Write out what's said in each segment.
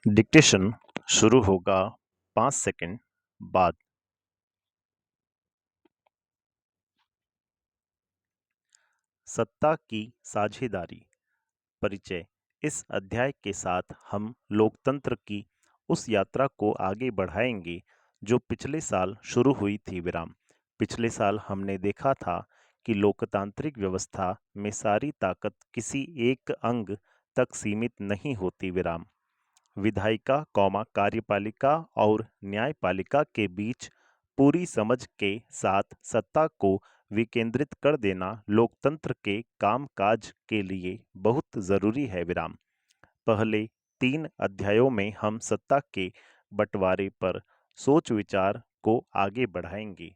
Dictation शुरू होगा 5 second बाद। सत्ता की साझेदारी परिचय। इस अध्याय के साथ हम लोकतंत्र की उस यात्रा को आगे बढ़ाएंगे जो पिछले साल शुरू हुई थी। विराम। पिछले साल हमने देखा था कि लोकतांत्रिक व्यवस्था में सारी ताकत किसी एक अंग तक सीमित नहीं होती। विराम। विधायिका कार्यपालिका और न्यायपालिका के बीच पूरी समझ के साथ सत्ता को विकेंद्रित कर देना लोकतंत्र के कामकाज के लिए बहुत जरूरी है। विराम। पहले 3 अध्यायों में हम सत्ता के बंटवारे पर सोच विचार को आगे बढ़ाएंगे।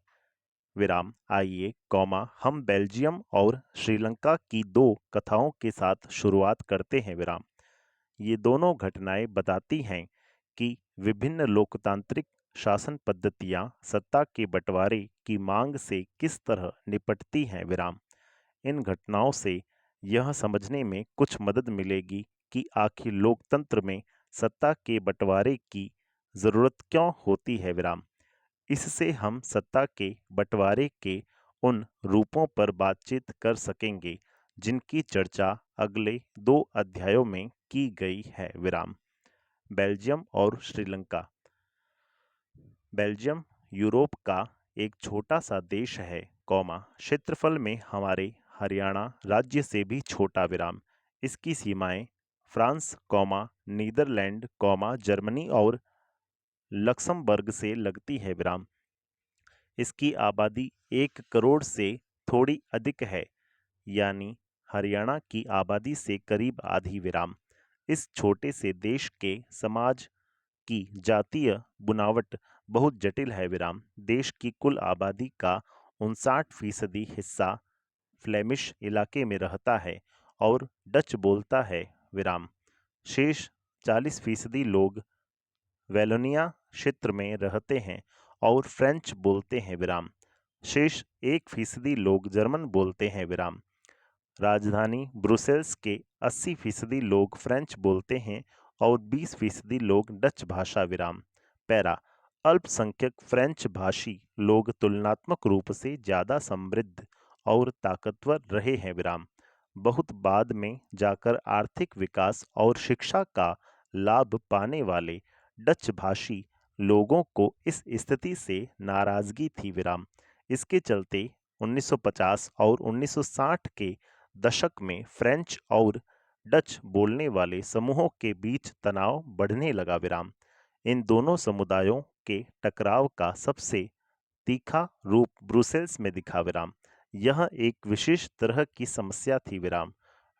विराम। आइए हम बेल्जियम और श्रीलंका की 2 कथाओं के साथ शुरुआत करते हैं। विराम। ये दोनों घटनाएं बताती हैं कि विभिन्न लोकतांत्रिक शासन पद्धतियां सत्ता के बंटवारे की मांग से किस तरह निपटती हैं। विराम। इन घटनाओं से यह समझने में कुछ मदद मिलेगी कि आखिर लोकतंत्र में सत्ता के बंटवारे की जरूरत क्यों होती है। विराम। इससे हम सत्ता के बंटवारे के उन रूपों पर बातचीत कर सकेंगे जिनकी चर्चा अगले 2 अध्यायों में की गई है। विराम। बेल्जियम और श्रीलंका। बेल्जियम यूरोप का एक छोटा सा देश है, क्षेत्रफल में हमारे हरियाणा राज्य से भी छोटा। विराम। इसकी सीमाएं फ्रांस, नीदरलैंड, जर्मनी और लक्समबर्ग से लगती है। विराम। इसकी आबादी 1 करोड़ से थोड़ी अधिक है, यानी हरियाणा की आबादी से करीब आधी। विराम। इस छोटे से देश के समाज की जातीय बुनावट बहुत जटिल है। विराम। देश की कुल आबादी का 59% हिस्सा फ्लेमिश इलाके में रहता है और डच बोलता है। विराम। शेष 40% लोग वेलोनिया क्षेत्र में रहते हैं और फ्रेंच बोलते हैं। विराम। शेष 1% लोग जर्मन बोलते हैं। विराम। राजधानी ब्रुसेल्स के 80% लोग फ्रेंच बोलते हैं और 20% लोग डच भाषा। विराम। पैरा। अल्पसंख्यक फ्रेंच भाषी लोग तुलनात्मक रूप से ज्यादा समृद्ध और ताकतवर रहे हैं। विराम। बहुत बाद में जाकर आर्थिक विकास और शिक्षा का लाभ पाने वाले डच भाषी लोगों को इस स्थिति से नाराजगी थी। विराम। इसके चलते 1950 और 1960 के दशक में फ्रेंच और डच बोलने वाले समूहों के बीच तनाव बढ़ने लगा। विराम। इन दोनों समुदायों के टकराव का सबसे तीखा रूप ब्रुसेल्स में दिखा। विराम। यह एक विशेष तरह की समस्या थी। विराम।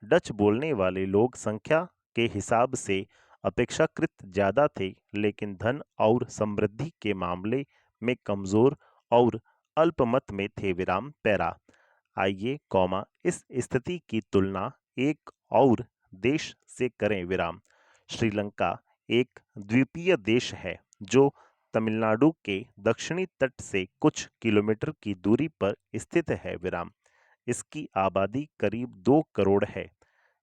डच बोलने वाले लोग संख्या के हिसाब से अपेक्षाकृत ज्यादा थे, लेकिन धन और समृद्धि के मामले में कमजोर और अल्पमत में थे। विराम। पैरा। आइए इस स्थिति की तुलना एक और देश से करें। विराम। श्रीलंका एक द्वीपीय देश है जो तमिलनाडु के दक्षिणी तट से कुछ किलोमीटर की दूरी पर स्थित है। विराम। इसकी आबादी करीब 2 करोड़ है,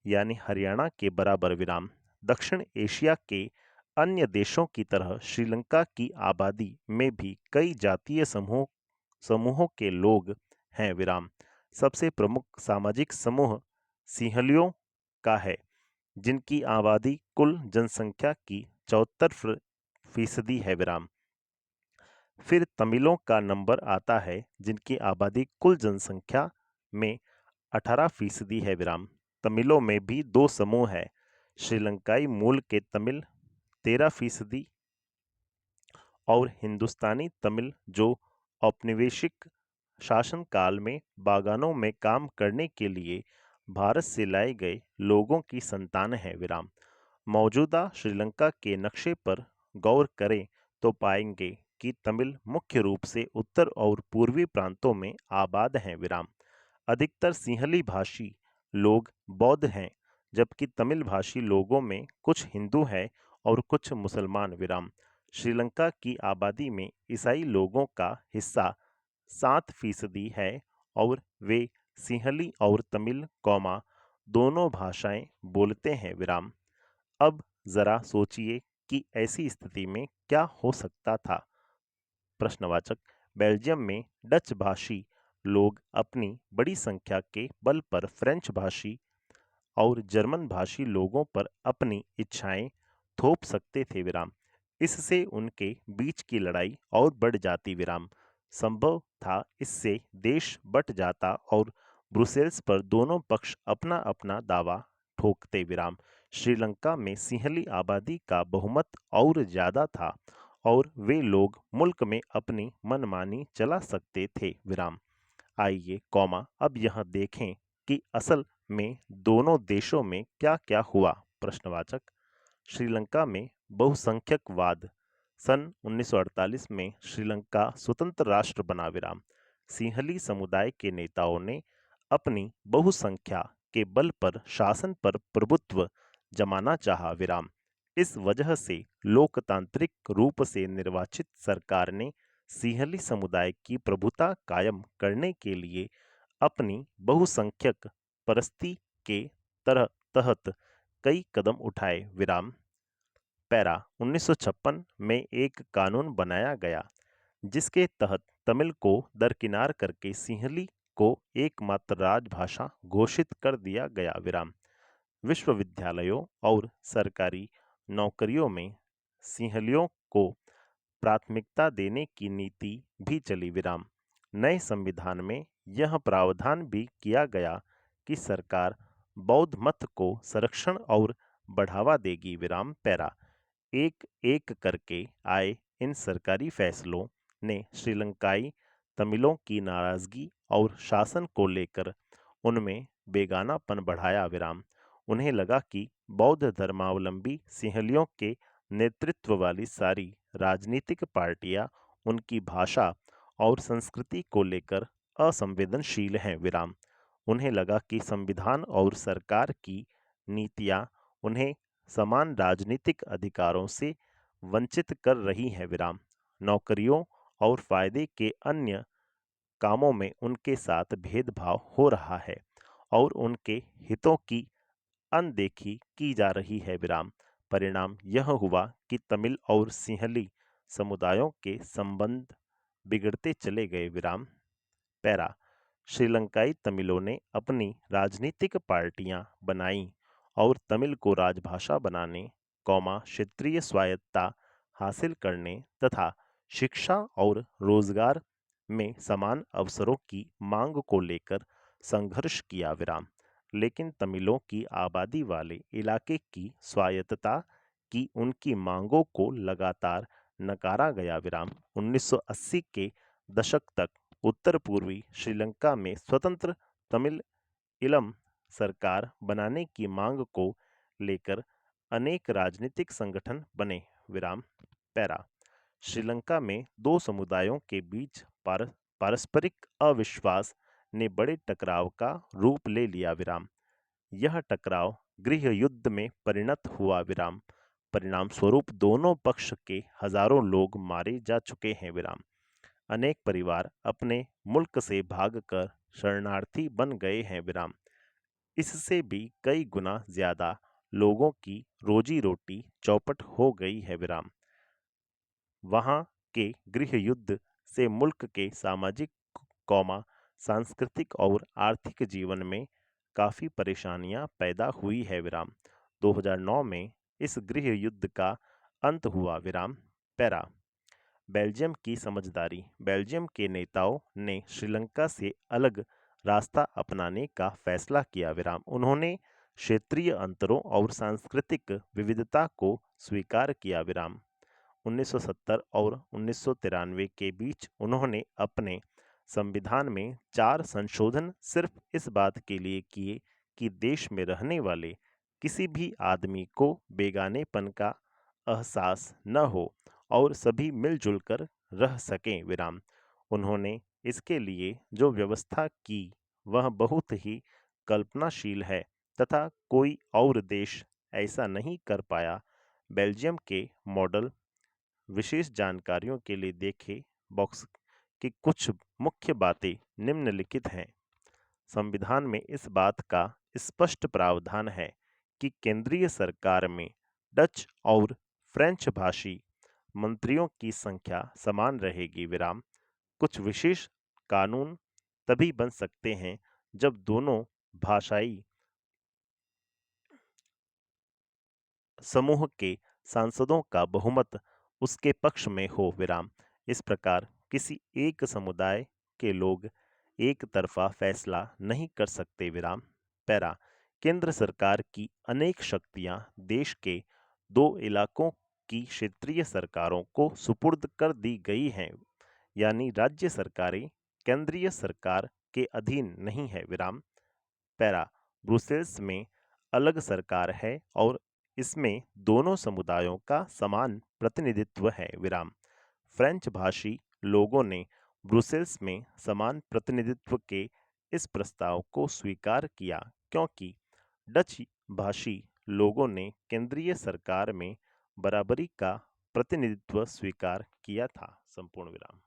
यानी हरियाणा के बराबर। विराम। दक्षिण एशिया के अन्य देशों की तरह श्रीलंका की आबादी में भी कई जातीय समूहों के लोग हैं। विराम। सबसे प्रमुख सामाजिक समूह सिंहलियों का है, जिनकी आबादी कुल जनसंख्या की 74% है। विराम। फिर तमिलों का नंबर आता है, जिनकी आबादी कुल जनसंख्या में 18% है। विराम। तमिलों में भी 2 समूह हैं, श्रीलंकाई मूल के तमिल 13% और हिंदुस्तानी तमिल जो औपनिवेशिक शासनकाल में बागानों में काम करने के लिए भारत से लाए गए लोगों की संतान है। विराम। मौजूदा श्रीलंका के नक्शे पर गौर करें तो पाएंगे कि तमिल मुख्य रूप से उत्तर और पूर्वी प्रांतों में आबाद हैं। विराम। अधिकतर सिंहली भाषी लोग बौद्ध हैं, जबकि तमिल भाषी लोगों में कुछ हिंदू हैं और कुछ मुसलमान। विराम। श्रीलंका की आबादी में ईसाई लोगों का हिस्सा 7% है और वे सिंहली और तमिल दोनों भाषाएं बोलते हैं। विराम। अब जरा सोचिए कि ऐसी स्थिति में क्या हो सकता था। प्रश्नवाचक। बेल्जियम में डच भाषी लोग अपनी बड़ी संख्या के बल पर फ्रेंच भाषी और जर्मन भाषी लोगों पर अपनी इच्छाएं थोप सकते थे विराम। इससे उनके बीच की लड़ाई और बढ़ जाती विराम। संभव था इससे देश बट जाता और ब्रुसेल्स पर दोनों पक्ष अपना अपना दावा ठोकते विराम। श्रीलंका में सिंहली आबादी का बहुमत और ज्यादा था और वे लोग मुल्क में अपनी मनमानी चला सकते थे विराम। आइए अब यह देखें कि असल में दोनों देशों में क्या क्या हुआ। प्रश्नवाचक। श्रीलंका में बहुसंख्यकवाद। सन 1948 में श्रीलंका स्वतंत्र राष्ट्र बना विराम। सिंहली समुदाय के नेताओं ने अपनी बहुसंख्या के बल पर शासन पर प्रभुत्व जमाना चाहा विराम। इस वजह से लोकतांत्रिक रूप से निर्वाचित सरकार ने सिंहली समुदाय की प्रभुता कायम करने के लिए अपनी बहुसंख्यक परस्ती के तहत कई कदम उठाए विराम। पैरा 1956 में एक कानून बनाया गया जिसके तहत तमिल को दरकिनार करके सिंहली को एकमात्र राजभाषा घोषित कर दिया गया विराम। विश्वविद्यालयों और सरकारी नौकरियों में सिंहलियों को प्राथमिकता देने की नीति भी चली विराम। नए संविधान में यह प्रावधान भी किया गया कि सरकार बौद्ध मत को संरक्षण और बढ़ावा देगी विराम। पैरा एक एक करके आए इन सरकारी फैसलों ने श्रीलंकाई तमिलों की नाराजगी और शासन को लेकर उनमें बेगानापन बढ़ाया विराम। उन्हें लगा कि बौद्ध धर्मावलंबी सिंहलियों के नेतृत्व वाली सारी राजनीतिक पार्टियां उनकी भाषा और संस्कृति को लेकर असंवेदनशील हैं विराम। उन्हें लगा कि संविधान और सरकार की नीतियां उन्हें समान राजनीतिक अधिकारों से वंचित कर रही हैं विराम। नौकरियों और फायदे के अन्य कामों में उनके साथ भेदभाव हो रहा है और उनके हितों की अनदेखी की जा रही है विराम। परिणाम यह हुआ कि तमिल और सिंहली समुदायों के संबंध बिगड़ते चले गए विराम। पैरा श्रीलंकाई तमिलों ने अपनी राजनीतिक पार्टियां बनाईं और तमिल को राजभाषा बनाने, क्षेत्रीय स्वायत्तता हासिल करने तथा शिक्षा और रोजगार में समान अवसरों की मांग को लेकर संघर्ष किया विराम। लेकिन तमिलों की आबादी वाले इलाके की स्वायत्तता की उनकी मांगों को लगातार नकारा गया विराम। 1980 के दशक तक उत्तर पूर्वी श्रीलंका में स्वतंत्र तमिल इलम सरकार बनाने की मांग को लेकर अनेक राजनीतिक संगठन बने विराम। पैरा श्रीलंका में दो समुदायों के बीच पारस्परिक अविश्वास ने बड़े टकराव का रूप ले लिया विराम। यह टकराव गृह युद्ध में परिणत हुआ विराम। परिणाम स्वरूप दोनों पक्ष के हजारों लोग मारे जा चुके हैं विराम। अनेक परिवार अपने मुल्क से भागकर शरणार्थी बन गए हैं विराम। इससे भी कई गुना ज्यादा लोगों की रोजी रोटी चौपट हो गई है विराम। वहां के गृह युद्ध से मुल्क के सामाजिक, सांस्कृतिक और आर्थिक जीवन में काफी परेशानियां पैदा हुई है विराम। 2009 में इस गृह युद्ध का अंत हुआ विराम। पैरा बेल्जियम की समझदारी। बेल्जियम के नेताओं ने श्रीलंका से अलग रास्ता अपनाने का फैसला किया विराम। उन्होंने क्षेत्रीय अंतरों और सांस्कृतिक विविधता को स्वीकार किया विराम। 1970 और 1993 के बीच उन्होंने अपने संविधान में 4 संशोधन सिर्फ इस बात के लिए किए कि देश में रहने वाले किसी भी आदमी को बेगानेपन का एहसास न हो और सभी मिलजुल कर रह सकें विराम। उन्होंने इसके लिए जो व्यवस्था की वह बहुत ही कल्पनाशील है तथा कोई और देश ऐसा नहीं कर पाया। बेल्जियम के मॉडल विशेष जानकारियों के लिए देखें बॉक्स की कुछ मुख्य बातें निम्नलिखित हैं। संविधान में इस बात का स्पष्ट प्रावधान है कि केंद्रीय सरकार में डच और फ्रेंच भाषी मंत्रियों की संख्या समान रहेगी विराम। कुछ विशेष कानून तभी बन सकते हैं जब दोनों भाषाई समूह के सांसदों का बहुमत उसके पक्ष में हो विराम। इस प्रकार किसी एक समुदाय के लोग एक तरफा फैसला नहीं कर सकते विराम। पैरा केंद्र सरकार की अनेक शक्तियां देश के दो इलाकों की क्षेत्रीय सरकारों को सुपुर्द कर दी गई हैं, यानी राज्य सरकारें केंद्रीय सरकार के अधीन नहीं है विराम। पैरा ब्रुसेल्स में अलग सरकार है और इसमें दोनों समुदायों का समान प्रतिनिधित्व है विराम। फ्रेंच भाषी लोगों ने ब्रुसेल्स में समान प्रतिनिधित्व के इस प्रस्ताव को स्वीकार किया क्योंकि डच भाषी लोगों ने केंद्रीय सरकार में बराबरी का प्रतिनिधित्व स्वीकार किया था। संपूर्ण विराम।